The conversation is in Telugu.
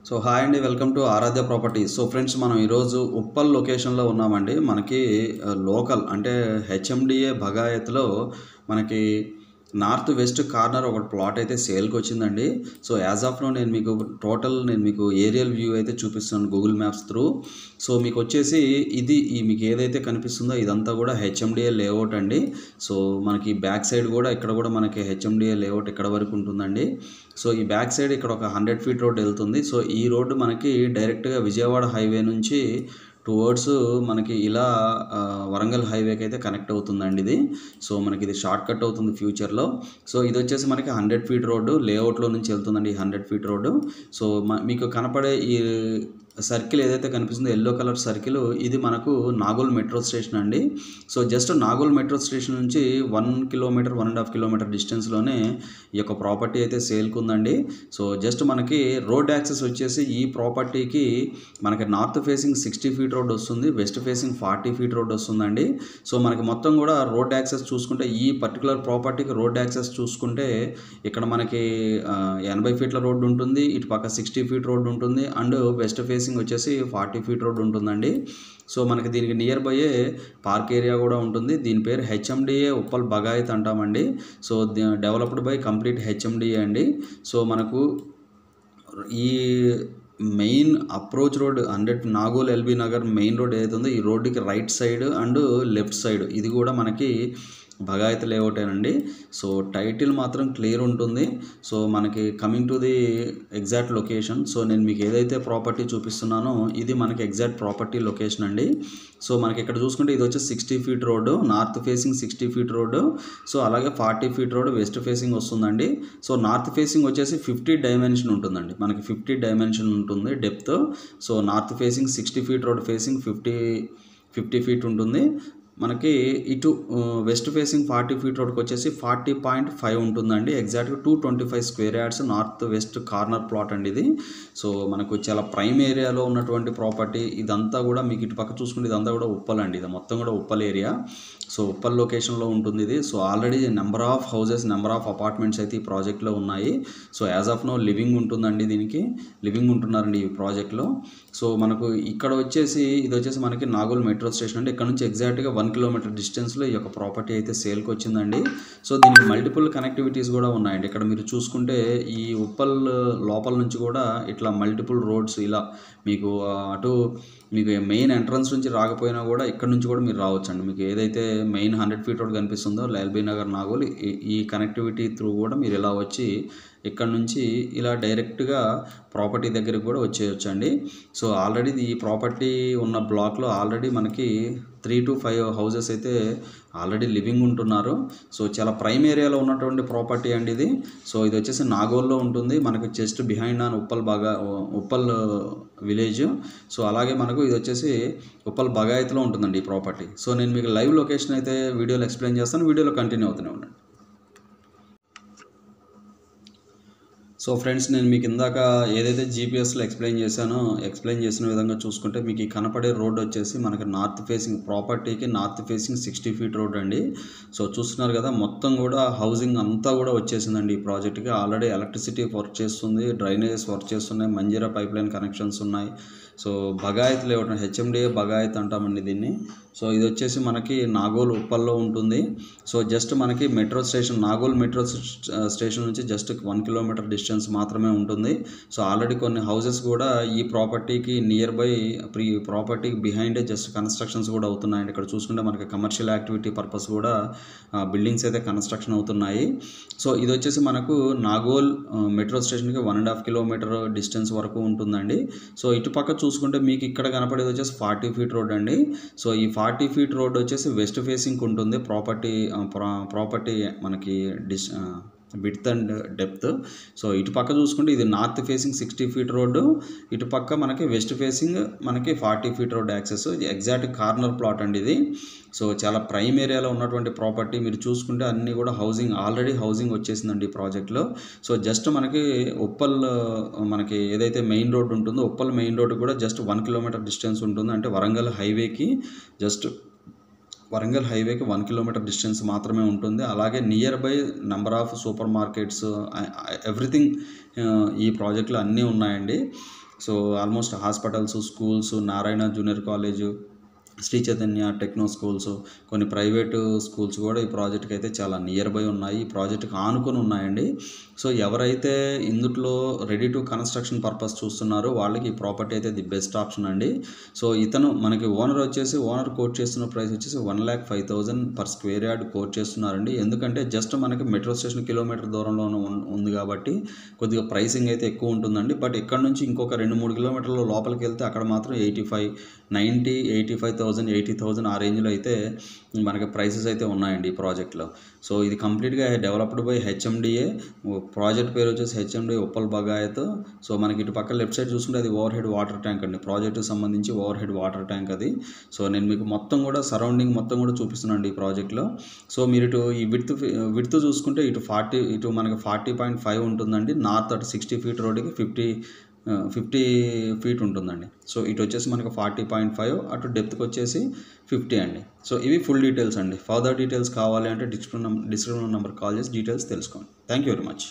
సో హాయ్ అండి, welcome to Aaradhya properties. So friends, మనం ఈరోజు ఉప్పల్ లొకేషన్లో ఉన్నామండి. మనకి లోకల్ అంటే హెచ్ఎండిఏ భగాయత్లో మనకి నార్త్ వెస్ట్ కార్నర్ ఒక ప్లాట్ అయితే సేల్కి వచ్చిందండి. సో యాజ్ ఆఫ్ నో నేను మీకు ఏరియల్ వ్యూ అయితే చూపిస్తున్నాను గూగుల్ మ్యాప్స్ త్రూ. సో మీకు వచ్చేసి ఇది మీకు ఏదైతే కనిపిస్తుందో ఇదంతా కూడా హెచ్ఎండిఏ లేఅవుట్ అండి. సో మనకి బ్యాక్ సైడ్ కూడా ఇక్కడ కూడా మనకి హెచ్ఎండిఏ లేఅవుట్ ఇక్కడ వరకు ఉంటుందండి. సో ఈ బ్యాక్ సైడ్ ఇక్కడ ఒక 100 ఫీట్ రోడ్ వెళ్తుంది. సో ఈ రోడ్డు మనకి డైరెక్ట్గా విజయవాడ హైవే నుంచి టువర్డ్స్ మనకి ఇలా వరంగల్ హైవేకి అయితే కనెక్ట్ అవుతుందండి ఇది. సో మనకి ఇది షార్ట్ కట్ అవుతుంది ఫ్యూచర్లో. సో ఇది వచ్చేసి మనకి 100 ఫీట్ రోడ్డు లేఅవుట్లో నుంచి వెళ్తుందండి. 100 ఫీట్ రోడ్డు. సో మీకు కనపడే ఈ సర్కిల్ ఏదైతే కనిపిస్తుందో ఎల్లో కలర్ సర్కిల్, ఇది మనకు నాగోల్ మెట్రో స్టేషన్ అండి. So just Nagole metro station నుంచి 1 కిలోమీటర్ 1.5 కిలోమీటర్ డిస్టెన్స్లోనే ఈ యొక్క ప్రాపర్టీ అయితే సేల్కి ఉందండి. సో జస్ట్ మనకి రోడ్ యాక్సెస్ వచ్చేసి ఈ ప్రాపర్టీకి మనకి నార్త్ ఫేసింగ్ 60 ఫీట్ రోడ్ వస్తుంది, వెస్ట్ ఫేసింగ్ 40 ఫీట్ రోడ్ వస్తుందండి. సో మనకి మొత్తం కూడా రోడ్ యాక్సెస్ చూసుకుంటే ఈ పర్టికులర్ ప్రాపర్టీకి రోడ్ యాక్సెస్ చూసుకుంటే ఇక్కడ మనకి 80 ఫీట్ల రోడ్డు ఉంటుంది, ఇటు పక్క 60 ఫీట్ రోడ్డు ఉంటుంది, అండ్ వెస్ట్ ఫేసింగ్ వచ్చేసి 40 ఫీట్ రోడ్ ఉంటుందండి. సో మనకి దీనికి నియర్ బై పార్క్ ఏరియా కూడా ఉంటుంది. దీని పేరు హెచ్ఎండిఏ ఉప్పల్ బగాయత్ అంటామండి. So developed by complete HMDA అండి. సో మనకు ఈ main approach road 100 Nagole LB Nagar main road ఏదైతే ఉందో ఈ రోడ్డుకి right side and left side ఇది కూడా మనకి భగాయత్ లేఅవుటేనండి. సో టైటిల్ మాత్రం క్లియర్ ఉంటుంది. సో మనకి coming to the exact location. So నేను మీకు ఏదైతే ప్రాపర్టీ చూపిస్తున్నానో ఇది మనకి ఎగ్జాక్ట్ ప్రాపర్టీ లొకేషన్ అండి. సో మనకి ఇక్కడ చూసుకుంటే ఇది వచ్చి 60 feet road, north facing 60 feet road. So అలాగే 40 ఫీట్ రోడ్ వెస్ట్ ఫేసింగ్ వస్తుందండి. సో నార్త్ ఫేసింగ్ వచ్చేసి 50 డైమెన్షన్ ఉంటుందండి. మనకి 50 డైమెన్షన్ ఉంటుంది depth. So north facing 60 feet road facing 50 feet ఉంటుంది. మనకి ఇటు వెస్ట్ ఫేసింగ్ 40 ఫీట్ రోడ్కి వచ్చేసి 40.5 ఉంటుందండి. ఎగ్జాక్ట్గా 225 square yards north west corner plot అండి ఇది. సో మనకు చాలా ప్రైమ్ ఏరియాలో ఉన్నటువంటి ప్రాపర్టీ. ఇదంతా కూడా మీకు ఇటు పక్క చూసుకుంటే ఇదంతా కూడా ఉప్పల్ అండి. ఇది మొత్తం కూడా ఉప్పల్ ఏరియా. సో ఉప్పల్ లొకేషన్లో ఉంటుంది ఇది. So already number of houses, number of apartments అయితే ఈ ప్రాజెక్ట్లో ఉన్నాయి. So as of now living ఉంటుందండి, దీనికి లివింగ్ ఉంటున్నారండి ఈ ప్రాజెక్ట్లో. సో మనకు ఇక్కడ వచ్చేసి ఇది వచ్చేసి మనకి నాగోల్ మెట్రో స్టేషన్ అండి. ఇక్కడ నుంచి ఎగ్జాక్ట్గా 1 కిలోమీటర్ డిస్టెన్స్లో ఈ యొక్క ప్రాపర్టీ అయితే సేల్కి వచ్చిందండి. సో దీనికి మల్టిపుల్ కనెక్టివిటీస్ కూడా ఉన్నాయండి. ఇక్కడ మీరు చూసుకుంటే ఈ ఉప్పల్ లోపల నుంచి కూడా ఇట్లా మల్టిపుల్ రోడ్స్ ఇలా మీకు అటు మీకు మెయిన్ ఎంట్రన్స్ నుంచి రాకపోయినా కూడా ఇక్కడ నుంచి కూడా మీరు రావచ్చండి. మీకు ఏదైతే మెయిన్ 100 ఫీట్ రోడ్ కనిపిస్తుందో ఎల్బీ నగర్ నాగోల్ ఈ కనెక్టివిటీ త్రూ కూడా మీరు ఇలా వచ్చి ఇక్కడ నుంచి ఇలా డైరెక్ట్గా ప్రాపర్టీ దగ్గరికి కూడా వచ్చేయచ్చండి. సో ఆల్రెడీ ఈ ప్రాపర్టీ ఉన్న బ్లాక్లో ఆల్రెడీ మనకి 3 to 5 హౌసెస్ అయితే ఆల్రెడీ లివింగ్ ఉంటున్నారు. సో చాలా ప్రైమ్ ఏరియాలో ఉన్నటువంటి ప్రాపర్టీ అండి ఇది. సో ఇది వచ్చేసి నాగోల్లో ఉంటుంది, మనకి just behind on Uppal village. So అలాగే మనకు ఇది వచ్చేసి ఉప్పల్ బగాయత్లో ఉంటుందండి ఈ ప్రాపర్టీ. సో నేను మీకు లైవ్ లొకేషన్ అయితే వీడియోలో ఎక్స్ప్లెయిన్ చేస్తాను, వీడియోలో కంటిన్యూ అవుతూనే ఉండండి. సో ఫ్రెండ్స్, నేను మీకు ఇందాక ఏదైతే జీపీఎస్లో ఎక్స్ప్లెయిన్ చేసిన విధంగా చూసుకుంటే మీకు ఈ కనపడే రోడ్ వచ్చేసి మనకి నార్త్ ఫేసింగ్ ప్రాపర్టీకి నార్త్ ఫేసింగ్ 60 ఫీట్ రోడ్ అండి. సో చూస్తున్నారు కదా, మొత్తం కూడా హౌసింగ్ అంతా కూడా వచ్చేసిందండి ఈ ప్రాజెక్ట్కి. ఆల్రెడీ ఎలక్ట్రిసిటీ వర్క్ చేస్తుంది, డ్రైనేజెస్ వర్క్ చేస్తున్నాయి, మంజీరా పైప్ లైన్ కనెక్షన్స్ ఉన్నాయి. So Bagayat layout HMDA Bagayat అంటామండి దీన్ని. సో ఇది వచ్చేసి మనకి నాగోల్ ఉప్పల్లో ఉంటుంది. సో జస్ట్ మనకి metro station Nagole metro station నుంచి జస్ట్ 1 కిలోమీటర్ డిస్టెన్స్ మాత్రమే ఉంటుంది. సో ఆల్రెడీ కొన్ని హౌసెస్ కూడా ఈ ప్రాపర్టీకి నియర్ బై ప్రాపర్టీకి బిహైండే జస్ట్ కన్స్ట్రక్షన్స్ కూడా అవుతున్నాయండి. ఇక్కడ చూసుకుంటే మనకి కమర్షియల్ యాక్టివిటీ పర్పస్ కూడా బిల్డింగ్స్ అయితే కన్స్ట్రక్షన్ అవుతున్నాయి. సో ఇది వచ్చేసి మనకు నాగోల్ మెట్రో స్టేషన్కి 1.5 కిలోమీటర్ డిస్టెన్స్ వరకు ఉంటుందండి. సో ఇటు పక్క చూసుకుంటే మీకు ఇక్కడ కనపడేది వచ్చేసి 40 ఫీట్ రోడ్ అండి. సో ఈ 40 ఫీట్ రోడ్ వచ్చేసి వెస్ట్ ఫేసింగ్ ఉంటుంది ప్రాపర్టీ మనకి విడ్త్ అండ్ డెప్త్. సో ఇటు పక్క చూసుకుంటే ఇది నార్త్ ఫేసింగ్ 60 ఫీట్ రోడ్డు, ఇటు పక్క మనకి వెస్ట్ ఫేసింగ్ మనకి 40 feet road access. Exact corner plot అండి ఇది. సో చాలా ప్రైమ్ ఏరియాలో ఉన్నటువంటి ప్రాపర్టీ. మీరు చూసుకుంటే అన్నీ కూడా ఆల్రెడీ హౌసింగ్ వచ్చేసిందండి ఈ ప్రాజెక్ట్లో. సో జస్ట్ మనకి ఉప్పల్ మనకి ఏదైతే మెయిన్ రోడ్ ఉంటుందో ఉప్పల్ మెయిన్ రోడ్ కూడా జస్ట్ 1 కిలోమీటర్ డిస్టెన్స్ ఉంటుంది. అంటే వరంగల్ హైవేకి 1 కిలోమీటర్ డిస్టెన్స్ మాత్రమే ఉంటుంది. అలాగే nearby number of supermarkets everything ఈ ప్రాజెక్ట్లో అన్నీ ఉన్నాయండి. So almost hospitals, schools, Narayana junior college, Sri Chaitanya techno schools, కొన్ని ప్రైవేటు స్కూల్స్ కూడా ఈ ప్రాజెక్ట్కి అయితే చాలా నియర్ బై ఉన్నాయి. ఈ ప్రాజెక్ట్కి ఆనుకొని ఉన్నాయండి. సో ఎవరైతే ఇందులో రెడీ టు కన్స్ట్రక్షన్ పర్పస్ చూస్తున్నారో వాళ్ళకి ఈ ప్రాపర్టీ అయితే ది బెస్ట్ ఆప్షన్ అండి. సో ఇతను మనకి ఓనర్ కోట్ చేస్తున్న ప్రైస్ వచ్చేసి 1,05,000 పర్ స్క్వేర్ యార్డ్ కోట్ చేస్తున్నారండి. ఎందుకంటే జస్ట్ మనకి మెట్రో స్టేషన్ కిలోమీటర్ దూరంలో ఉంది కాబట్టి కొద్దిగా ప్రైసింగ్ అయితే ఎక్కువ ఉంటుందండి. బట్ ఇక్కడ నుంచి ఇంకొక 2-3 కిలోమీటర్ల లోపలికి వెళ్తే అక్కడ మాత్రం 85,90, 85,000, 80,000 ఆ రేంజ్లో అయితే మనకి ప్రైసెస్ అయితే ఉన్నాయండి ఈ ప్రాజెక్ట్లో. సో ఇది కంప్లీట్గా డెవలప్డ్ బై హెచ్ఎండిఏ. ప్రాజెక్ట్ పేరు వచ్చేసి హెచ్ఎండిఏ ఉప్పల్ బగాయత్. సో మనకి ఇటు పక్క లెఫ్ట్ సైడ్ చూసుకుంటే అది ఓవర్ హెడ్ వాటర్ ట్యాంక్ అండి. ప్రాజెక్టుకి సంబంధించి ఓవర్ హెడ్ వాటర్ ట్యాంక్ అది. సో నేను మీకు మొత్తం కూడా సరౌండింగ్ మొత్తం కూడా చూపిస్తున్నాను ఈ ప్రాజెక్ట్లో. సో మీరు ఇటు ఈ విడ్త్ చూసుకుంటే ఇటు మనకి 40.5 ఉంటుందండి. నార్త్ అటు 60 ఫీట్ రోడ్డుకి 50 ఫీట్ ఉంటుందండి. సో ఇటు వచ్చేసి మనకు 40.5, అటు డెప్త్కి వచ్చేసి 50 అండి. సో ఇవి ఫుల్ డీటెయిల్స్ అండి. ఫర్దర్ డీటెయిల్స్ కావాలి అంటే డిస్క్రిప్షన్ నెంబర్ కాల్ చేసి డీటెయిల్స్ తెలుసుకోండి. Thank you very much.